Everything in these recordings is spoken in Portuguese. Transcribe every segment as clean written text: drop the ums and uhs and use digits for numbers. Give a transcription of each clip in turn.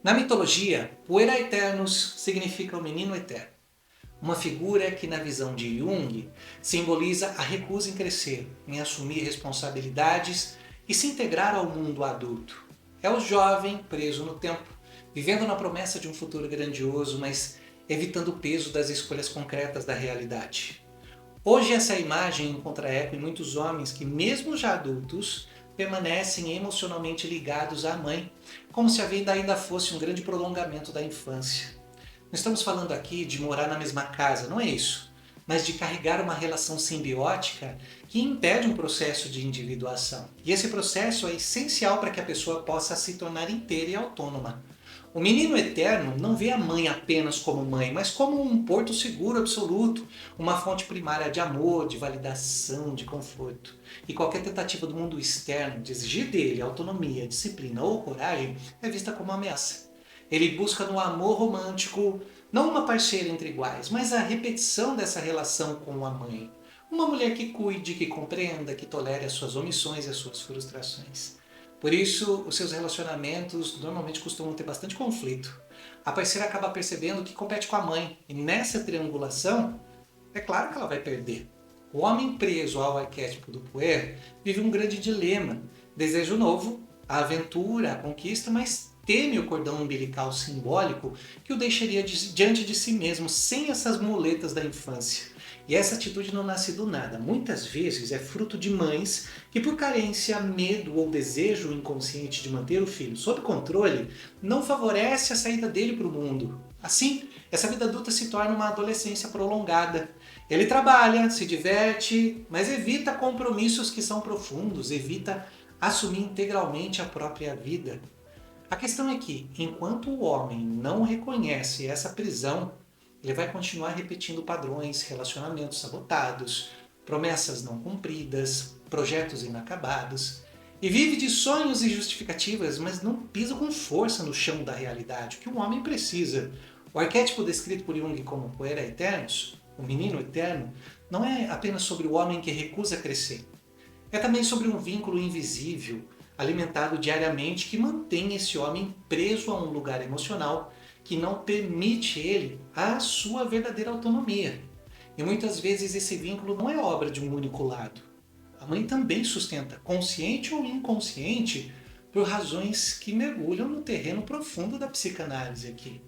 Na mitologia, Puera Aeternus significa o menino eterno, uma figura que na visão de Jung simboliza a recusa em crescer, em assumir responsabilidades e se integrar ao mundo adulto. É o jovem preso no tempo, vivendo na promessa de um futuro grandioso, mas evitando o peso das escolhas concretas da realidade. Hoje essa imagem encontra eco em muitos homens que, mesmo já adultos, permanecem emocionalmente ligados à mãe, como se a vida ainda fosse um grande prolongamento da infância. Não estamos falando aqui de morar na mesma casa, não é isso, mas de carregar uma relação simbiótica que impede um processo de individuação. E esse processo é essencial para que a pessoa possa se tornar inteira e autônoma. O menino eterno não vê a mãe apenas como mãe, mas como um porto seguro absoluto, uma fonte primária de amor, de validação, de conforto. E qualquer tentativa do mundo externo de exigir dele autonomia, disciplina ou coragem é vista como uma ameaça. Ele busca no amor romântico não uma parceira entre iguais, mas a repetição dessa relação com a mãe. Uma mulher que cuide, que compreenda, que tolere as suas omissões e as suas frustrações. Por isso, os seus relacionamentos normalmente costumam ter bastante conflito. A parceira acaba percebendo que compete com a mãe, e nessa triangulação, é claro que ela vai perder. O homem preso ao arquétipo do puer vive um grande dilema. Deseja o novo, a aventura, a conquista, mas teme o cordão umbilical simbólico que o deixaria diante de si mesmo, sem essas muletas da infância. E essa atitude não nasce do nada. Muitas vezes é fruto de mães que, por carência, medo ou desejo inconsciente de manter o filho sob controle, não favorece a saída dele para o mundo. Assim, essa vida adulta se torna uma adolescência prolongada. Ele trabalha, se diverte, mas evita compromissos que são profundos, evita assumir integralmente a própria vida. A questão é que, enquanto o homem não reconhece essa prisão, ele vai continuar repetindo padrões, relacionamentos sabotados, promessas não cumpridas, projetos inacabados, e vive de sonhos e justificativas, mas não pisa com força no chão da realidade, o que um homem precisa. O arquétipo descrito por Jung como Puera Aeternus, o menino eterno, não é apenas sobre o homem que recusa crescer. É também sobre um vínculo invisível, alimentado diariamente, que mantém esse homem preso a um lugar emocional que não permite ele a sua verdadeira autonomia. E muitas vezes esse vínculo não é obra de um único lado. A mãe também sustenta, consciente ou inconsciente, por razões que mergulham no terreno profundo da psicanálise aqui.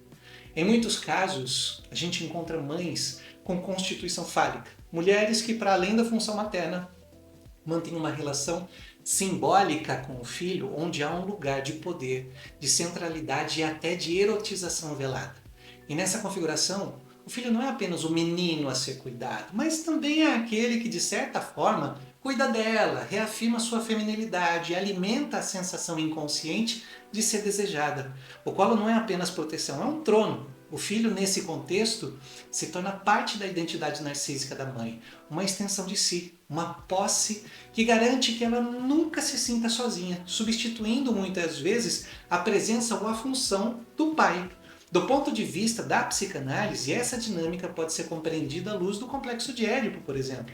Em muitos casos, a gente encontra mães com constituição fálica, mulheres que, para além da função materna, mantêm uma relação simbólica com o filho, onde há um lugar de poder, de centralidade e até de erotização velada. E nessa configuração, o filho não é apenas o menino a ser cuidado, mas também é aquele que, de certa forma, cuida dela, reafirma sua feminilidade, alimenta a sensação inconsciente de ser desejada. O colo não é apenas proteção, é um trono. O filho, nesse contexto, se torna parte da identidade narcísica da mãe, uma extensão de si, uma posse que garante que ela nunca se sinta sozinha, substituindo muitas vezes a presença ou a função do pai. Do ponto de vista da psicanálise, essa dinâmica pode ser compreendida à luz do complexo de Édipo, por exemplo.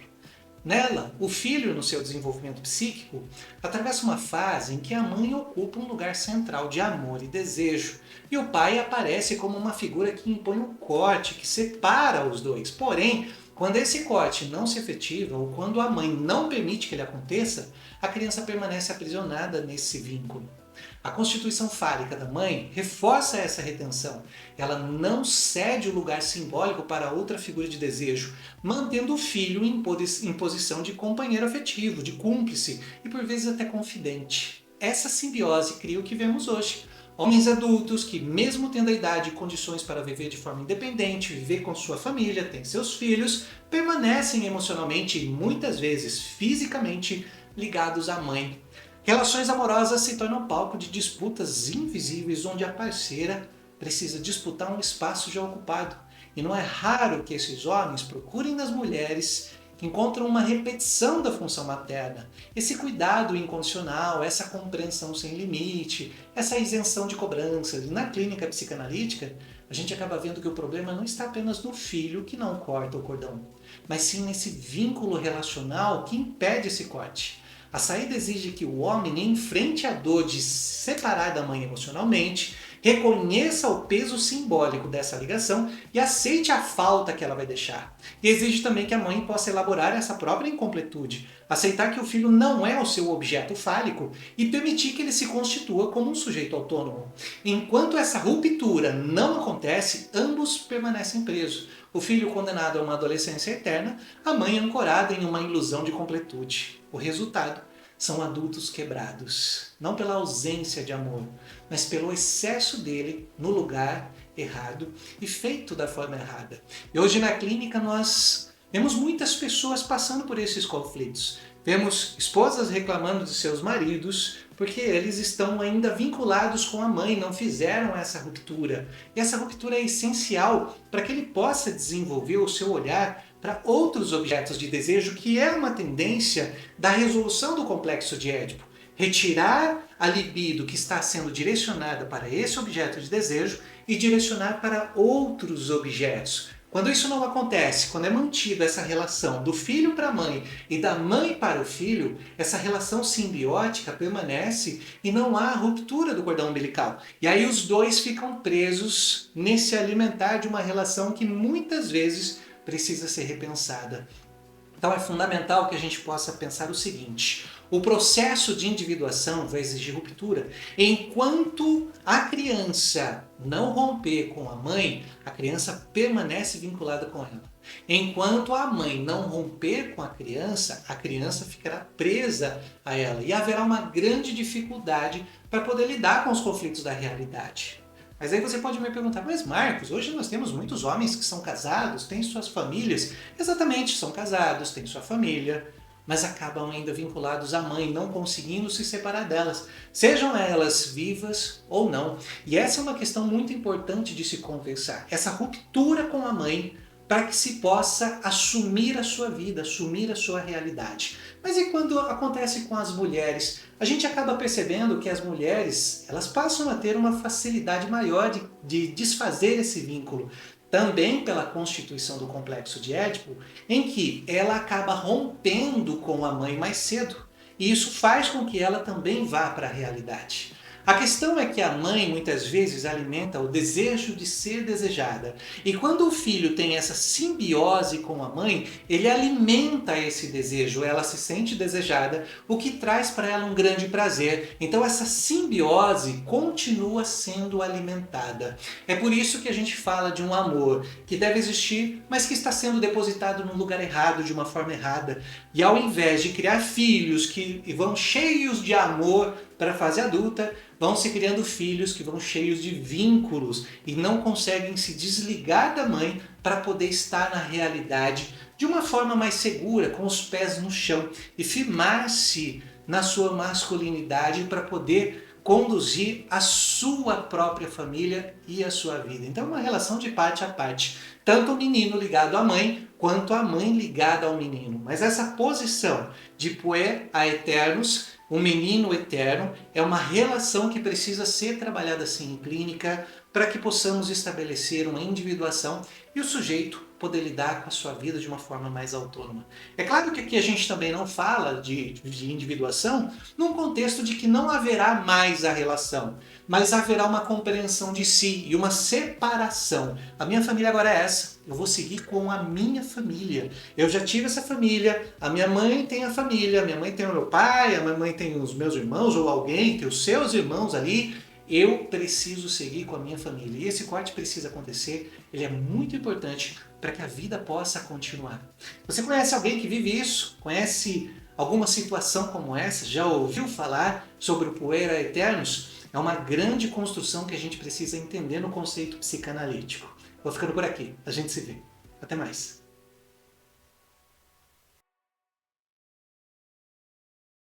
Nela, o filho, no seu desenvolvimento psíquico, atravessa uma fase em que a mãe ocupa um lugar central de amor e desejo, e o pai aparece como uma figura que impõe um corte, que separa os dois. Porém, quando esse corte não se efetiva, ou quando a mãe não permite que ele aconteça, a criança permanece aprisionada nesse vínculo. A constituição fálica da mãe reforça essa retenção. Ela não cede o lugar simbólico para outra figura de desejo, mantendo o filho em posição de companheiro afetivo, de cúmplice e por vezes até confidente. Essa simbiose cria o que vemos hoje. Homens adultos que, mesmo tendo a idade e condições para viver de forma independente, viver com sua família, têm seus filhos, permanecem emocionalmente e muitas vezes fisicamente ligados à mãe. Relações amorosas se tornam palco de disputas invisíveis onde a parceira precisa disputar um espaço já ocupado. E não é raro que esses homens procurem nas mulheres que encontram uma repetição da função materna. Esse cuidado incondicional, essa compreensão sem limite, essa isenção de cobranças. E na clínica psicanalítica, a gente acaba vendo que o problema não está apenas no filho que não corta o cordão, mas sim nesse vínculo relacional que impede esse corte. A saída exige que o homem enfrente a dor de se separar da mãe emocionalmente, reconheça o peso simbólico dessa ligação e aceite a falta que ela vai deixar. E exige também que a mãe possa elaborar essa própria incompletude, aceitar que o filho não é o seu objeto fálico e permitir que ele se constitua como um sujeito autônomo. Enquanto essa ruptura não acontece, ambos permanecem presos. O filho condenado a uma adolescência eterna, a mãe ancorada em uma ilusão de completude. O resultado são adultos quebrados, não pela ausência de amor, mas pelo excesso dele no lugar errado e feito da forma errada. E hoje na clínica nós vemos muitas pessoas passando por esses conflitos. Vemos esposas reclamando de seus maridos porque eles estão ainda vinculados com a mãe, não fizeram essa ruptura. E essa ruptura é essencial para que ele possa desenvolver o seu olhar para outros objetos de desejo, que é uma tendência da resolução do complexo de Édipo. Retirar a libido que está sendo direcionada para esse objeto de desejo e direcionar para outros objetos. Quando isso não acontece, quando é mantida essa relação do filho para a mãe e da mãe para o filho, essa relação simbiótica permanece e não há ruptura do cordão umbilical. E aí os dois ficam presos nesse alimentar de uma relação que muitas vezes precisa ser repensada. Então é fundamental que a gente possa pensar o seguinte: o processo de individuação vai exigir ruptura. Enquanto a criança não romper com a mãe, a criança permanece vinculada com ela. Enquanto a mãe não romper com a criança ficará presa a ela e haverá uma grande dificuldade para poder lidar com os conflitos da realidade. Mas aí você pode me perguntar, mas Marcos, hoje nós temos muitos homens que são casados, têm suas famílias. Exatamente, são casados, têm sua família, mas acabam ainda vinculados à mãe, não conseguindo se separar delas, sejam elas vivas ou não. E essa é uma questão muito importante de se conversar, essa ruptura com a mãe, para que se possa assumir a sua vida, assumir a sua realidade. Mas e quando acontece com as mulheres? A gente acaba percebendo que as mulheres, elas passam a ter uma facilidade maior de desfazer esse vínculo, também pela constituição do complexo de Édipo, em que ela acaba rompendo com a mãe mais cedo, e isso faz com que ela também vá para a realidade. A questão é que a mãe muitas vezes alimenta o desejo de ser desejada. E quando o filho tem essa simbiose com a mãe, ele alimenta esse desejo, ela se sente desejada, o que traz para ela um grande prazer. Então essa simbiose continua sendo alimentada. É por isso que a gente fala de um amor que deve existir, mas que está sendo depositado no lugar errado, de uma forma errada. E ao invés de criar filhos que vão cheios de amor para a fase adulta, vão se criando filhos que vão cheios de vínculos e não conseguem se desligar da mãe para poder estar na realidade de uma forma mais segura, com os pés no chão e firmar-se na sua masculinidade para poder conduzir a sua própria família e a sua vida. Então é uma relação de parte a parte, tanto o menino ligado à mãe, quanto a mãe ligada ao menino. Mas essa posição de puer a eternos, o menino eterno, é uma relação que precisa ser trabalhada assim em clínica para que possamos estabelecer uma individuação e o sujeito poder lidar com a sua vida de uma forma mais autônoma. É claro que aqui a gente também não fala de individuação num contexto de que não haverá mais a relação, mas haverá uma compreensão de si e uma separação. A minha família agora é essa, eu vou seguir com a minha família. Eu já tive essa família, a minha mãe tem a família, a minha mãe tem o meu pai, a minha mãe tem os meus irmãos ou alguém, tem os seus irmãos ali. Eu preciso seguir com a minha família. E esse corte precisa acontecer, ele é muito importante para que a vida possa continuar. Você conhece alguém que vive isso? Conhece alguma situação como essa? Já ouviu falar sobre o puer eternos? É uma grande construção que a gente precisa entender no conceito psicanalítico. Vou ficando por aqui. A gente se vê. Até mais.